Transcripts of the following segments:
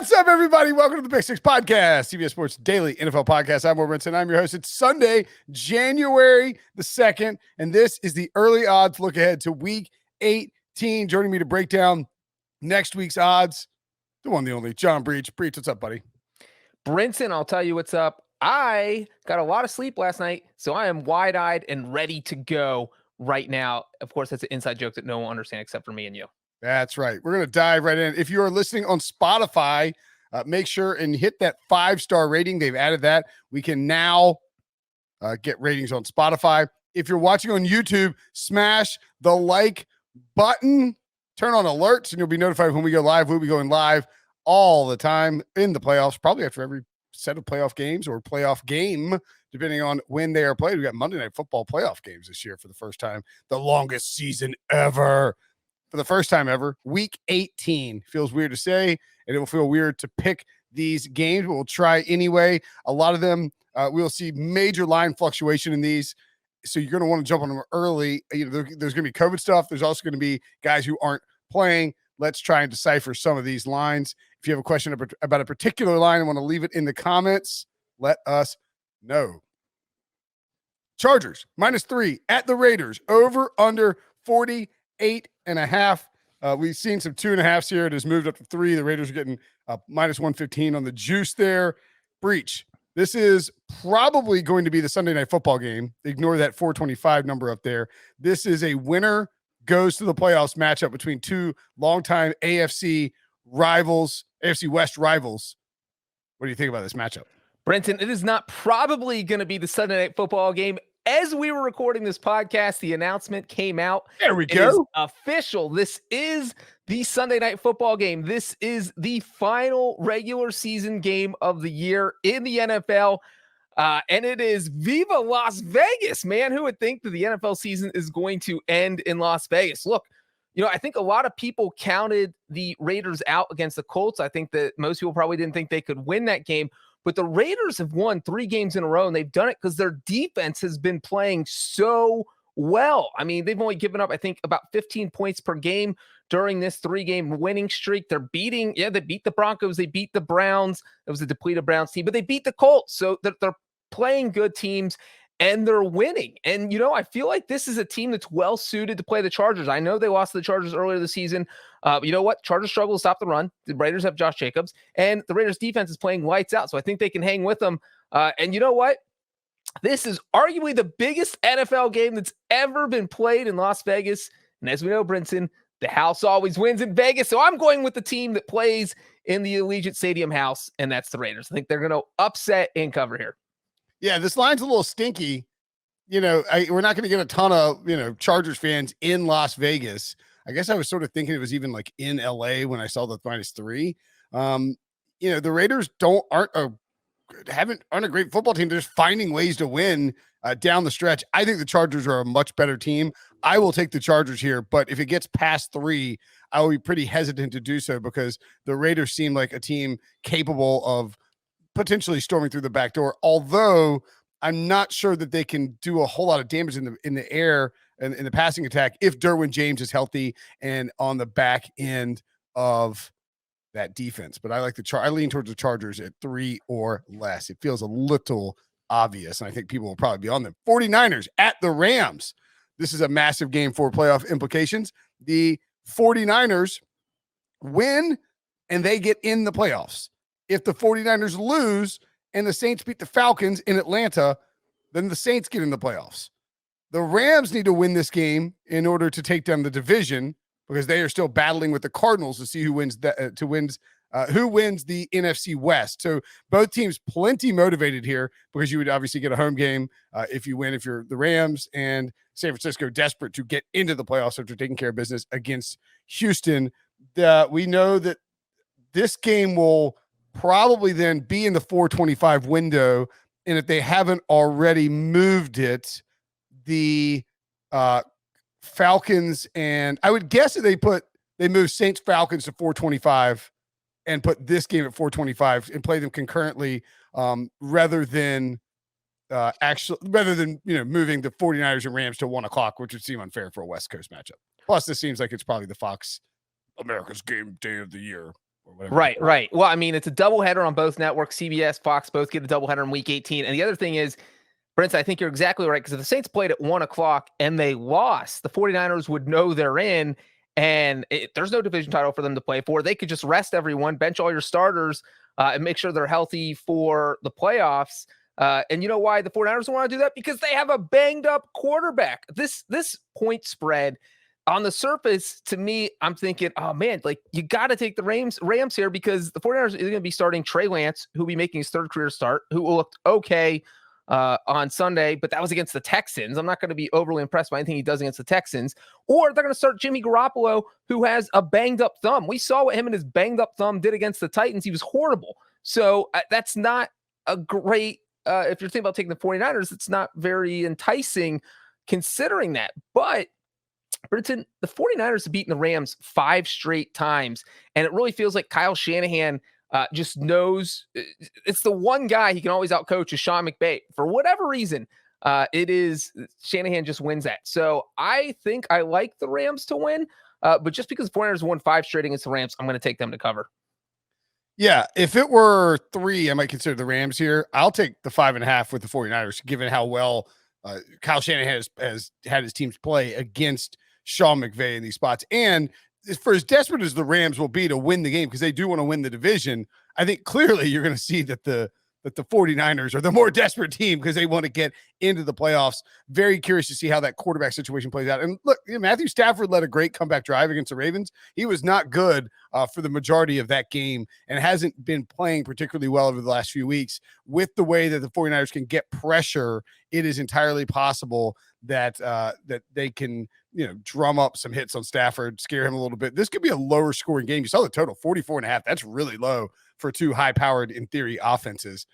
What's up, everybody? Welcome to the Big Six Podcast, CBS Sports Daily NFL Podcast. I'm Brinson. I'm your host. It's Sunday, January the 2nd, and this is the early odds look ahead to Week 18. Joining me to break down next week's odds, the one, the only, John Breech. Breech, what's up, buddy? Brinson, I'll tell you what's up. I got a lot of sleep last night, so I am wide-eyed and ready to go right now. Of course, that's an inside joke that no one understands except for me and you. That's right. We're going to dive right in. If you are listening on Spotify, make sure and hit that 5-star rating. They've added that. We can now get ratings on Spotify. If you're watching on YouTube, smash the like button, turn on alerts, and you'll be notified when we go live. We'll be going live all the time in the playoffs, probably after every set of playoff games or playoff game, depending on when they are played. We got Monday Night Football playoff games this year for the first time, the longest season ever. For the first time ever, Week 18. Feels weird to say, and it will feel weird to pick these games, but we'll try anyway. A lot of them, we'll see major line fluctuation in these, so you're going to want to jump on them early. There's going to be COVID stuff. There's also going to be guys who aren't playing. Let's try and decipher some of these lines. If you have a question about a particular line and want to leave it in the comments, let us know. Chargers, -3 at the Raiders. Over, under 48.5. We've seen some 2.5s here. It has moved up to 3. The Raiders are getting -115 on the juice there. Breech. This is probably going to be the Sunday Night Football game. Ignore that 425 number up there. This is a winner goes to the playoffs matchup between two longtime AFC rivals, AFC West rivals. What do you think about this matchup? Brenton, it is not probably going to be the Sunday Night Football game. As we were recording this podcast, the announcement came out. There we It go. is official. This is the Sunday Night Football game. This is the final regular season game of the year in the NFL. And it is Viva Las Vegas, man. Who would think that the NFL season is going to end in Las Vegas? Look, I think a lot of people counted the Raiders out against the Colts. I think that most people probably didn't think they could win that game. But the Raiders have won 3 games in a row, and they've done it because their defense has been playing so well. I mean, they've only given up, I think, about 15 points per game during this 3-game winning streak. They beat the Broncos. They beat the Browns. It was a depleted Browns team, but they beat the Colts. So they're playing good teams, and they're winning. And, I feel like this is a team that's well-suited to play the Chargers. I know they lost to the Chargers earlier this season. You know what? Chargers struggle to stop the run. The Raiders have Josh Jacobs, and the Raiders defense is playing lights out, so I think they can hang with them. And you know what? This is arguably the biggest NFL game that's ever been played in Las Vegas. And as we know, Brinson, the house always wins in Vegas, so I'm going with the team that plays in the Allegiant Stadium house, and that's the Raiders. I think they're going to upset and cover here. Yeah, this line's a little stinky. We're not going to get a ton of, Chargers fans in Las Vegas. I guess I was sort of thinking it was even like in LA when I saw the -3. The Raiders aren't a great football team. They're just finding ways to win down the stretch. I think the Chargers are a much better team. I will take the Chargers here, but if it gets past 3, I will be pretty hesitant to do so because the Raiders seem like a team capable of potentially storming through the back door, although I'm not sure that they can do a whole lot of damage in the air and in the passing attack if Derwin James is healthy and on the back end of that defense. But I like I lean towards the Chargers at 3 or less. It feels a little obvious, and I think people will probably be on them. 49ers at the Rams. This is a massive game for playoff implications. The 49ers win, and they get in the playoffs. If the 49ers lose and the Saints beat the Falcons in Atlanta, then the Saints get in the playoffs. The Rams need to win this game in order to take down the division because they are still battling with the Cardinals to see who wins the NFC West. So both teams plenty motivated here because you would obviously get a home game if you win, if you're the Rams, and San Francisco desperate to get into the playoffs after taking care of business against Houston. We know that this game will probably then be in the 425 window. And if they haven't already moved it, the Falcons, and I would guess that they moved Saints Falcons to 425 and put this game at 425 and play them concurrently rather than moving the 49ers and Rams to 1:00, which would seem unfair for a West Coast matchup. Plus, this seems like it's probably the Fox America's game day of the year or whatever. Right. Well, I mean, it's a doubleheader on both networks. CBS, Fox both get a doubleheader in Week 18. And the other thing is, Brinson, I think you're exactly right, because if the Saints played at 1 o'clock and they lost, the 49ers would know they're in, and there's no division title for them to play for. They could just rest everyone, bench all your starters, and make sure they're healthy for the playoffs. And you know why the 49ers want to do that? Because they have a banged-up quarterback. This point spread, on the surface, to me, I'm thinking, oh, man, like, you got to take the Rams here, because the 49ers are going to be starting Trey Lance, who will be making his third career start, who looked okay on Sunday, but that was against the Texans. I'm not going to be overly impressed by anything he does against the Texans. Or they're going to start Jimmy Garoppolo, who has a banged up thumb. We saw what him and his banged up thumb did against the Titans. He was horrible. So that's not a great, if you're thinking about taking the 49ers, it's not very enticing considering that. But Brinson, the 49ers have beaten the Rams 5 straight times, and it really feels like Kyle Shanahan just knows it's the one guy he can always outcoach is Sean McVay. For whatever reason, it is Shanahan just wins that. So I think I like the Rams to win, but just because the 49ers won 5 straight against the Rams, I'm going to take them to cover. Yeah, if it were 3, I might consider the Rams here. I'll take the 5.5 with the 49ers, given how well Kyle Shanahan has had his teams play against Sean McVay in these spots. And for as desperate as the Rams will be to win the game, because they do want to win the division, I think clearly you're going to see that the 49ers are the more desperate team because they want to get into the playoffs. Very curious to see how that quarterback situation plays out. And look, Matthew Stafford led a great comeback drive against the Ravens. He was not good for the majority of that game and hasn't been playing particularly well over the last few weeks. With the way that the 49ers can get pressure, it is entirely possible that that they can, drum up some hits on Stafford, scare him a little bit. This could be a lower scoring game. You saw the total 44.5. That's really low for 2 high powered, in theory, offenses.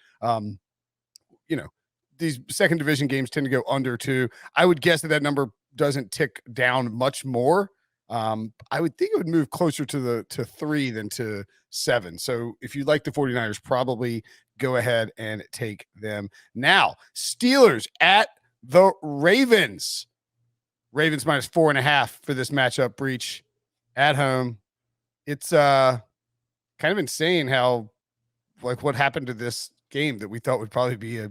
These second division games tend to go under 2. I would guess that number doesn't tick down much more. I would think it would move closer to 3 than to 7. So if you like the 49ers, probably go ahead and take them. Now, Steelers at the Ravens. Ravens minus 4.5 for this matchup. Breech at home. It's kind of insane how, like, what happened to this game that we thought would probably be an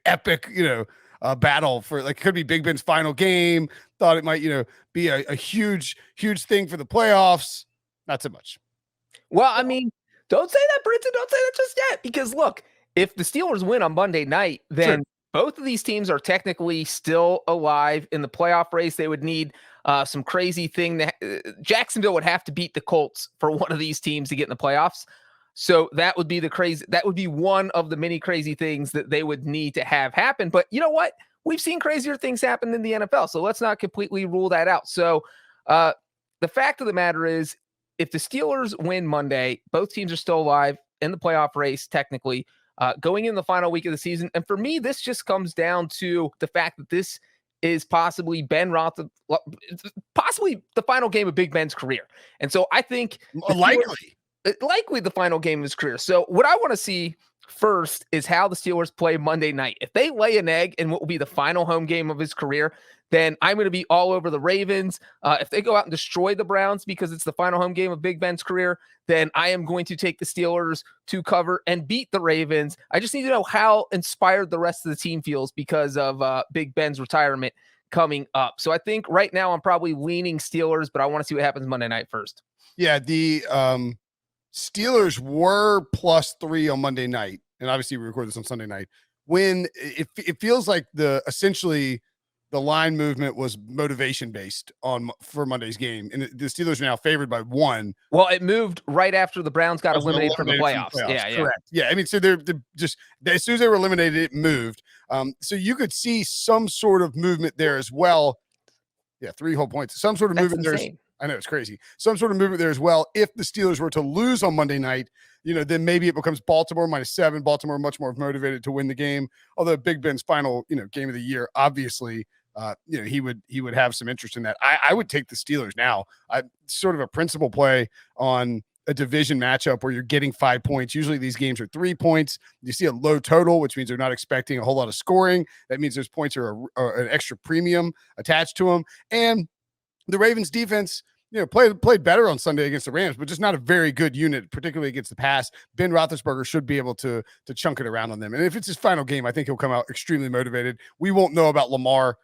epic, battle for, like, could be Big Ben's final game. Thought it might, be a huge thing for the playoffs. Not so much. Well, I mean, don't say that, Brinson. Don't say that just yet, because look, if the Steelers win on Monday night, then both of these teams are technically still alive in the playoff race. They would need some crazy thing that Jacksonville would have to beat the Colts for one of these teams to get in the playoffs. So that would be that would be one of the many crazy things that they would need to have happen. But you know what? We've seen crazier things happen in the NFL. So let's not completely rule that out. So the fact of the matter is, if the Steelers win Monday, both teams are still alive in the playoff race, technically, going in the final week of the season. And for me, this just comes down to the fact that this is possibly possibly the final game of Big Ben's career. And so I think likely the final game of his career. So what I want to see first is how the Steelers play Monday night. If they lay an egg in what will be the final home game of his career, then I'm going to be all over the Ravens. If they go out and destroy the Browns because it's the final home game of Big Ben's career, then I am going to take the Steelers to cover and beat the Ravens. I just need to know how inspired the rest of the team feels because of Big Ben's retirement coming up. So I think right now I'm probably leaning Steelers, but I want to see what happens Monday night first. Yeah, the Steelers were +3 on Monday night, and obviously we record this on Sunday night, when it feels like essentially the line movement was motivation based for Monday's game, and the Steelers are now favored by 1. Well, it moved right after the Browns got eliminated from the playoffs. Yeah, correct. Yeah, I mean, so they're just, as soon as they were eliminated, it moved. So you could see some sort of movement there as well. Yeah, 3 whole points. Some sort of movement there. I know, it's crazy. Some sort of movement there as well. If the Steelers were to lose on Monday night, then maybe it becomes Baltimore -7. Baltimore much more motivated to win the game. Although Big Ben's final, game of the year, obviously, he would have some interest in that. I would take the Steelers now. I sort of a principal play on a division matchup where you're getting 5 points. Usually these games are 3 points. You see a low total, which means they're not expecting a whole lot of scoring. That means those points are an extra premium attached to them. And the Ravens defense played better on Sunday against the Rams, but just not a very good unit, particularly against the pass. Ben Roethlisberger should be able to chunk it around on them. And if it's his final game, I think he'll come out extremely motivated. We won't know about Lamar,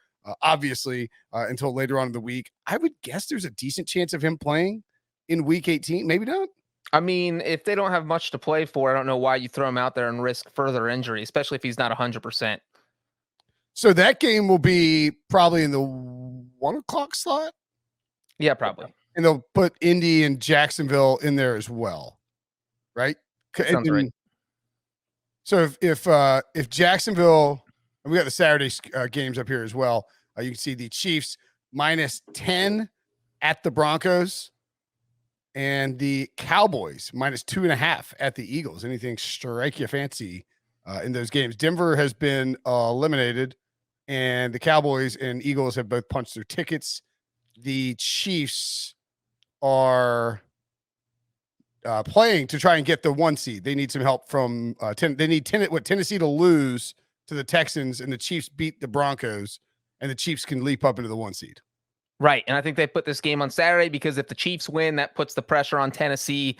obviously, until later on in the week. I would guess there's a decent chance of him playing in Week 18. Maybe not. I mean, if they don't have much to play for, I don't know why you throw him out there and risk further injury, especially if he's not 100%. So that game will be probably in the 1 o'clock slot. Yeah, probably. And they'll put Indy and Jacksonville in there as well, right? Sounds right. So if Jacksonville, and we got the Saturday games up here as well. You can see the Chiefs -10 at the Broncos, and the Cowboys -2.5 at the Eagles. Anything strike your fancy in those games? Denver has been eliminated, and the Cowboys and Eagles have both punched their tickets. The Chiefs are playing to try and get the 1 seed. They need some help from they need Tennessee to lose to the Texans, and the Chiefs beat the Broncos, and the Chiefs can leap up into the 1 seed. Right. And I think they put this game on Saturday because if the Chiefs win, that puts the pressure on Tennessee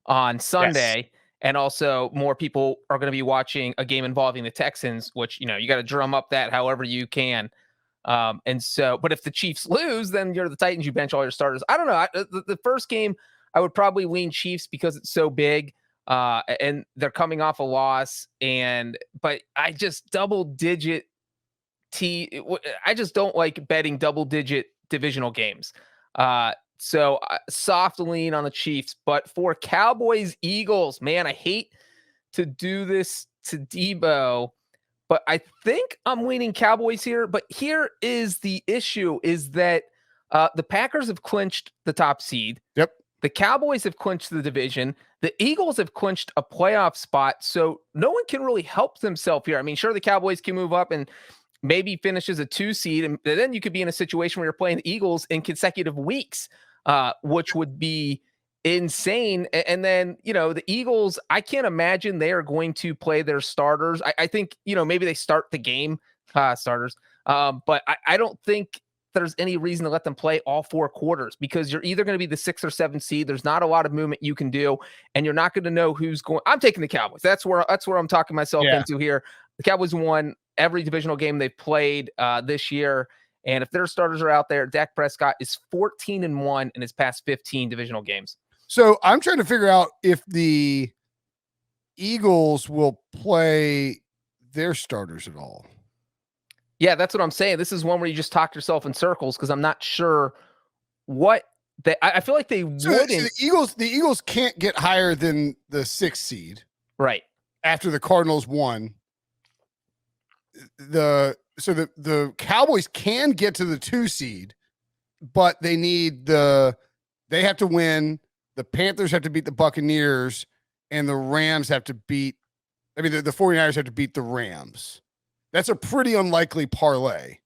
on Sunday. Yes. And also more people are going to be watching a game involving the Texans, which, you got to drum up that however you can. But if the Chiefs lose, then you're the Titans, you bench all your starters. I don't know. The first game, I would probably lean Chiefs because it's so big and they're coming off a loss. But I just I just don't like betting double-digit divisional games. So soft lean on the Chiefs, but for Cowboys Eagles, man, I hate to do this to Debo, but I think I'm leaning Cowboys here. But here is the issue is that the Packers have clinched the top seed. Yep. The Cowboys have clinched the division. The Eagles have clinched a playoff spot. So no one can really help themselves here. I mean, sure, the Cowboys can move up and maybe finishes a 2 seed, and then you could be in a situation where you're playing the Eagles in consecutive weeks, which would be insane. And then, the Eagles, I can't imagine they are going to play their starters. I think, maybe they start the game starters, but I don't think there's any reason to let them play all 4 quarters because you're either going to be the 6 or 7 seed. There's not a lot of movement you can do, and you're not going to know who's going. I'm taking the Cowboys. That's where I'm talking myself into here. The Cowboys won every divisional game they've played this year. And if their starters are out there, Dak Prescott is 14-1 in his past 15 divisional games. So I'm trying to figure out if the Eagles will play their starters at all. Yeah, that's what I'm saying. This is one where you just talk yourself in circles because I'm not sure what I feel like they wouldn't. The Eagles can't get higher than the 6th seed. Right. After the Cardinals won. The Cowboys can get to the 2 seed, but they have to win. The Panthers have to beat the Buccaneers, and the Rams have to beat. I mean, the 49ers have to beat the Rams. That's a pretty unlikely parlay.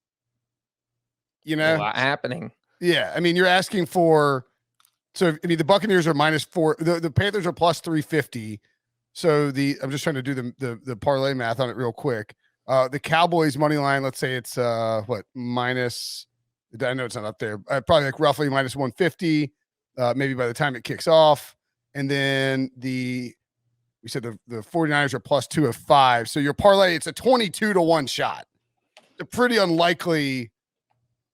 A lot happening. Yeah, I mean, you're asking for. So I mean, the Buccaneers are -4. The Panthers are +350. So I'm just trying to do the parlay math on it real quick. The Cowboys money line, let's say it's minus. I know it's not up there. Probably like roughly -150. Maybe by the time it kicks off, and then we said the 49ers are +205. So your parlay, it's a 22-1 shot. A pretty unlikely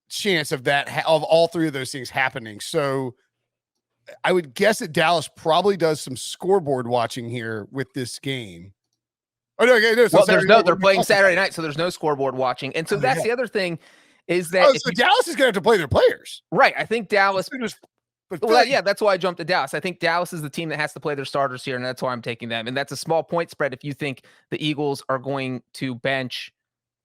chance of all 3 of those things happening. So I would guess that Dallas probably does some scoreboard watching here with this game. Oh no! They're playing Saturday night, so there's no scoreboard watching, and so that's the other thing is that Dallas is going to have to play their players, right? I think Dallas. That's why I jumped to Dallas. I think Dallas is the team that has to play their starters here, and that's why I'm taking them. And that's a small point spread if you think the Eagles are going to bench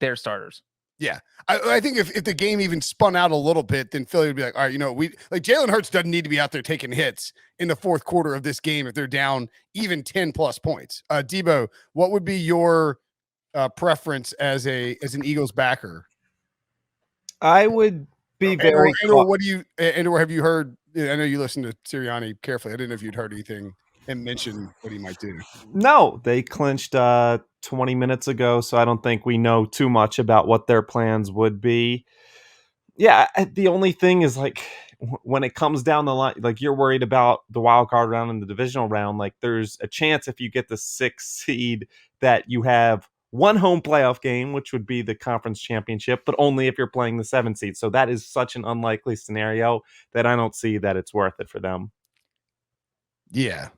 their starters. Yeah, I think if the game even spun out a little bit, then Philly would be like, all right, Jalen Hurts doesn't need to be out there taking hits in the 4th quarter of this game if they're down even 10+ points. Debo, what would be your preference as an Eagles backer? I would be very. Or have you heard? I know you listen to Sirianni carefully. I didn't know if you'd heard anything and mention what he might do. No, they clinched 20 minutes ago, so I don't think we know too much about what their plans would be. Yeah, the only thing is when it comes down the line, like you're worried about the wild card round and the divisional round, like there's a chance if you get the 6th seed that you have one home playoff game, which would be the conference championship, but only if you're playing the 7th seed. So that is such an unlikely scenario that I don't see that it's worth it for them. Yeah.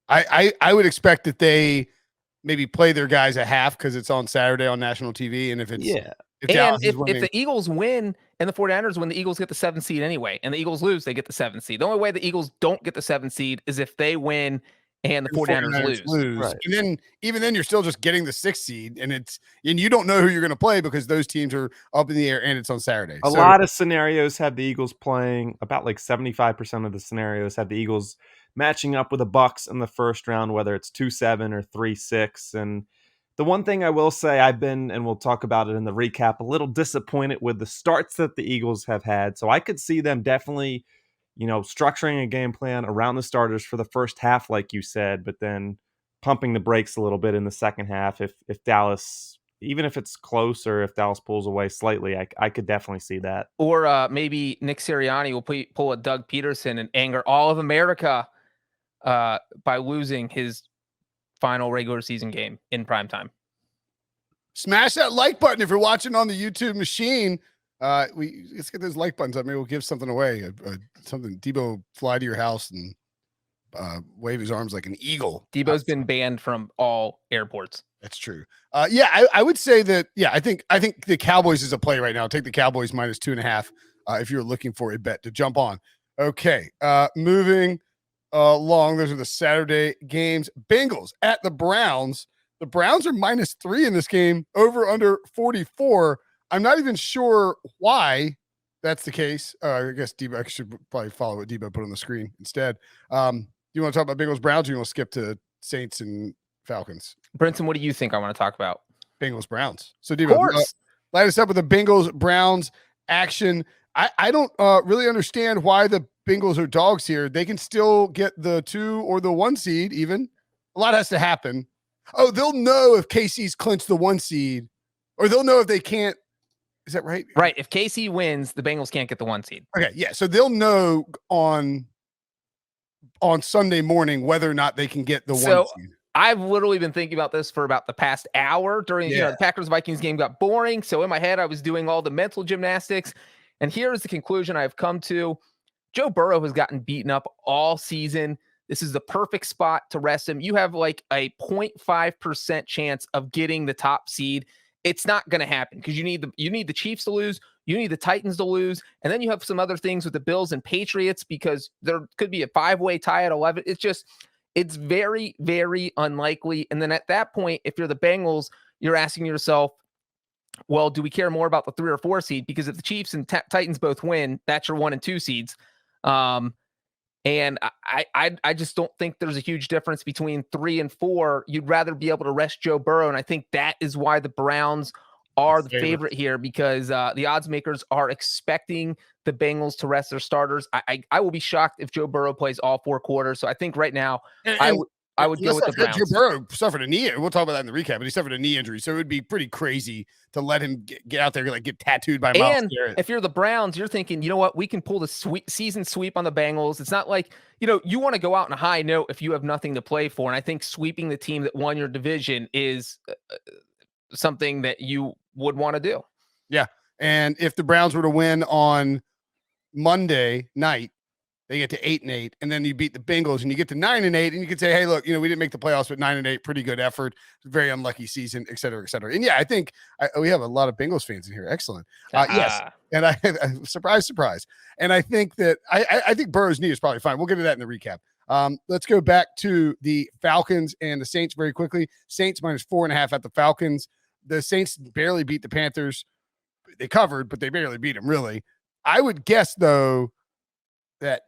I would expect that they maybe play their guys a half because it's on Saturday on national TV. And if it's, if the Eagles win and the 49ers win, the Eagles get the 7th seed anyway. And the Eagles lose, they get the 7th seed. The only way the Eagles don't get the 7th seed is if they win and the 49ers lose. Right. And then even then you're still just getting the 6th seed and you don't know who you're going to play because those teams are up in the air and it's on Saturday. A lot of scenarios have the Eagles playing, about like 75% of the scenarios have the Eagles matching up with the Bucks in the first round, whether it's 2-7 or 3-6. And the one thing I will say, I've been, and we'll talk about it in the recap, a little disappointed with the starts that the Eagles have had. So I could see them definitely, structuring a game plan around the starters for the first half, like you said, but then pumping the brakes a little bit in the second half. If Dallas, even if it's close or if Dallas pulls away slightly, I could definitely see that. Or maybe Nick Sirianni will pull a Doug Peterson and anger all of America by losing his final regular season game in primetime. Smash that like button if you're watching on the YouTube machine. Let's get those like buttons up. Maybe we'll give something away. Something Debo fly to your house and wave his arms like an eagle. Debo's been banned from all airports. That's true. I would say that. Yeah, I think the Cowboys is a play right now. Take the Cowboys minus 2.5 if you're looking for a bet to jump on. Okay, moving along. Those are the Saturday games. Bengals at the Browns. The Browns are minus 3 in this game. Over under 44. I'm not even sure why that's the case. I guess Debo, I should probably follow what Debo put on the screen instead. You want to talk about Bengals Browns, or you want to skip to Saints and Falcons? Brinson, what do you think I want to talk about? Bengals Browns. So Debo, light us up with the Bengals Browns action. I don't really understand why the Bengals are dogs here. They can still get the 2 or the 1 seed even. A lot has to happen. Oh, they'll know if KC's clinched the 1 seed, or they'll know if they can't. Is that right? Right. If KC wins, the Bengals can't get the 1 seed. Okay. Yeah. So they'll know on Sunday morning whether or not they can get the 1 seed. I've literally been thinking about this for about the past hour during, the Packers-Vikings game got boring. So in my head, I was doing all the mental gymnastics. And here's the conclusion I've come to. Joe Burrow has gotten beaten up all season. This is the perfect spot to rest him. You have like a 0.5% chance of getting the top seed. It's not going to happen because you need the Chiefs to lose. You need the Titans to lose. And then you have some other things with the Bills and Patriots because there could be a 5-way tie at 11. It's very, very unlikely. And then at that point, if you're the Bengals, you're asking yourself, well, do we care more about the 3 or 4 seed? Because if the Chiefs and Titans both win, that's your 1 and 2 seeds. And I just don't think there's a huge difference between 3 and 4. You'd rather be able to rest Joe Burrow. And I think that is why the Browns are the favorite here, because the odds makers are expecting the Bengals to rest their starters. I will be shocked if Joe Burrow plays all 4 quarters. So I think right now I would go with the Browns. Joe Burrow suffered a knee. We'll talk about that in the recap, but he suffered a knee injury. So it would be pretty crazy to let him get out there, like get tattooed by Myles Garrett. If you're the Browns, you're thinking, you know what? We can pull the season sweep on the Bengals. It's not like, you want to go out on a high note if you have nothing to play for. And I think sweeping the team that won your division is something that you would want to do. Yeah. And if the Browns were to win on Monday night, they get to 8-8, and then you beat the Bengals and you get to 9-8, and you can say, hey, look, we didn't make the playoffs, but 9-8, pretty good effort, very unlucky season, et cetera, et cetera. And yeah, I think we have a lot of Bengals fans in here. Excellent. Yes. And I surprise. And I think that I think Burrow's knee is probably fine. We'll get to that in the recap. Let's go back to the Falcons and the Saints very quickly. Saints minus 4.5 at the Falcons. The Saints barely beat the Panthers. They covered, but they barely beat them, really. I would guess, though, that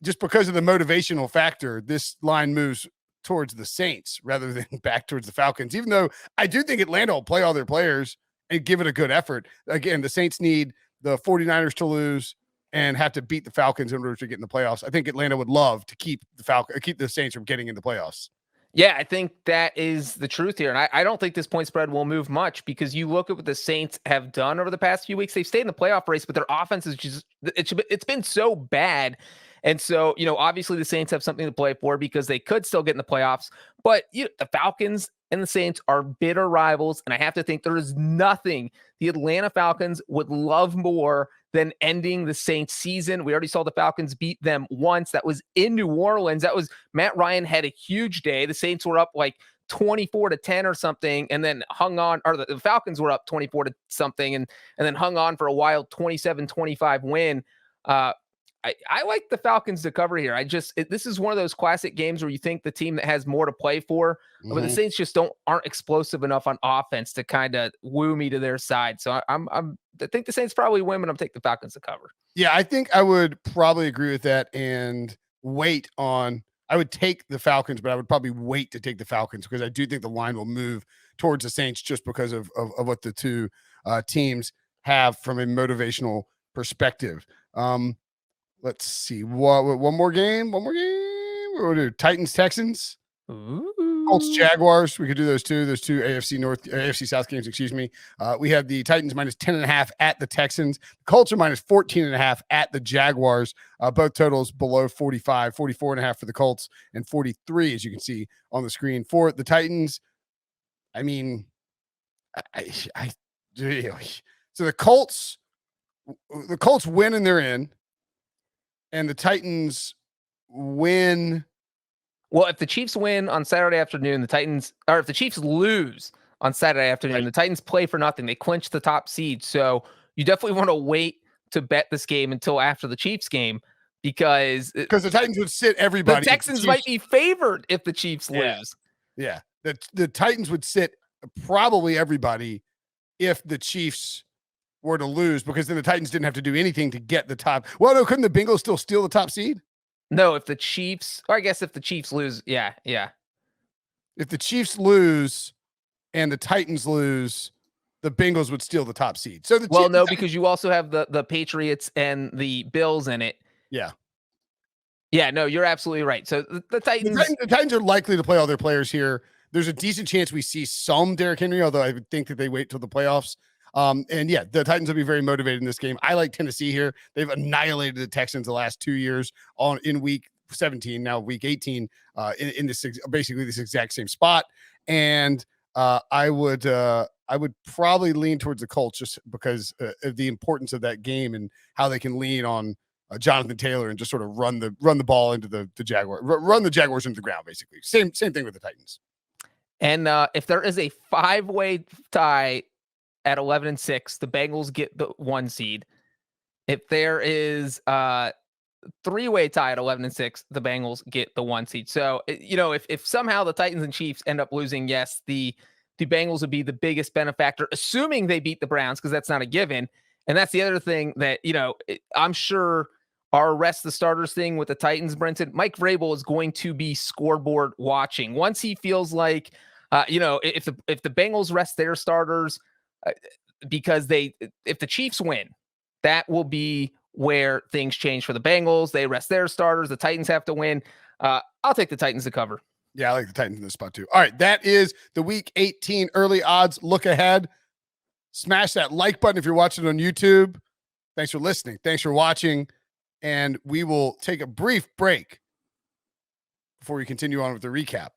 just because of the motivational factor, this line moves towards the Saints rather than back towards the Falcons, even though I do think Atlanta will play all their players and give it a good effort. Again, the Saints need the 49ers to lose and have to beat the Falcons in order to get in the playoffs. I think Atlanta would love to keep the Saints from getting in the playoffs. Yeah, I think that is the truth here. And I don't think this point spread will move much because you look at what the Saints have done over the past few weeks. They've stayed in the playoff race, but their offense is just, it's been so bad. And so, obviously the Saints have something to play for because they could still get in the playoffs. But the Falcons and the Saints are bitter rivals. And I have to think there is nothing the Atlanta Falcons would love more than ending the Saints season. We already saw the Falcons beat them once. That was in New Orleans. That was Matt Ryan had a huge day. The Saints were up like 24-10 or something, and then hung on, or the Falcons were up 24 to something and then hung on for a wild 27-25 win. I like the Falcons to cover here. This is one of those classic games where you think the team that has more to play for, but the Saints just aren't explosive enough on offense to kind of woo me to their side. So I think the Saints probably win, but I'm taking the Falcons to cover. Yeah, I think I would probably agree with that and I would take the Falcons, but I would probably wait to take the Falcons because I do think the line will move towards the Saints just because of what the two teams have from a motivational perspective. Let's see. One more game. What we'll do? Titans, Texans, Colts, Jaguars. We could do those two AFC South games, excuse me. We have the Titans minus 10.5 at the Texans. Colts are minus 14.5 at the Jaguars. Both totals below 45, 44.5 for the Colts and 43, as you can see on the screen for the Titans. I mean, so the Colts win and they're in. And the Titans win. Well, if the Chiefs win on Saturday afternoon, if the Chiefs lose on Saturday afternoon, the Titans play for nothing. They clinch the top seed. So you definitely want to wait to bet this game until after the Chiefs game because the Titans would sit everybody. The Texans might be favored if the Chiefs lose. Yeah. The Titans would sit probably everybody if the Chiefs were to lose, because then the Titans didn't have to do anything to get the top. Well, no, couldn't the Bengals still steal the top seed? No, if the Chiefs lose, yeah. If the Chiefs lose and the Titans lose, the Bengals would steal the top seed. So because you also have the Patriots and the Bills in it. Yeah. Yeah, no, you're absolutely right. So the Titans are likely to play all their players here. There's a decent chance we see some Derrick Henry, although I would think that they wait till the playoffs. And yeah, the Titans will be very motivated in this game. I like Tennessee here. They've annihilated the Texans the last 2 years in week 17, now week 18, in this basically this exact same spot. And I would probably lean towards the Colts just because of the importance of that game and how they can lean on Jonathan Taylor and just sort of run the ball into the Jaguars, run the Jaguars into the ground, basically. Same thing with the Titans. And if there is a 5-way tie at 11-6, the Bengals get the 1 seed. If there is a 3-way tie at 11-6, the Bengals get the 1 seed. So, if somehow the Titans and Chiefs end up losing, yes, the Bengals would be the biggest benefactor, assuming they beat the Browns, because that's not a given. And that's the other thing that, I'm sure our rest the starters thing with the Titans, Brinson, Mike Vrabel is going to be scoreboard watching. Once he feels like, if the Bengals rest their starters, because if the Chiefs win, that will be where things change for the Bengals. They rest their starters. The Titans have to win. I'll take the Titans to cover. Yeah, I like the Titans in this spot too. All right, that is the Week 18 early odds look ahead. Smash that like button if you're watching on YouTube. Thanks for listening. Thanks for watching. And we will take a brief break before we continue on with the recap.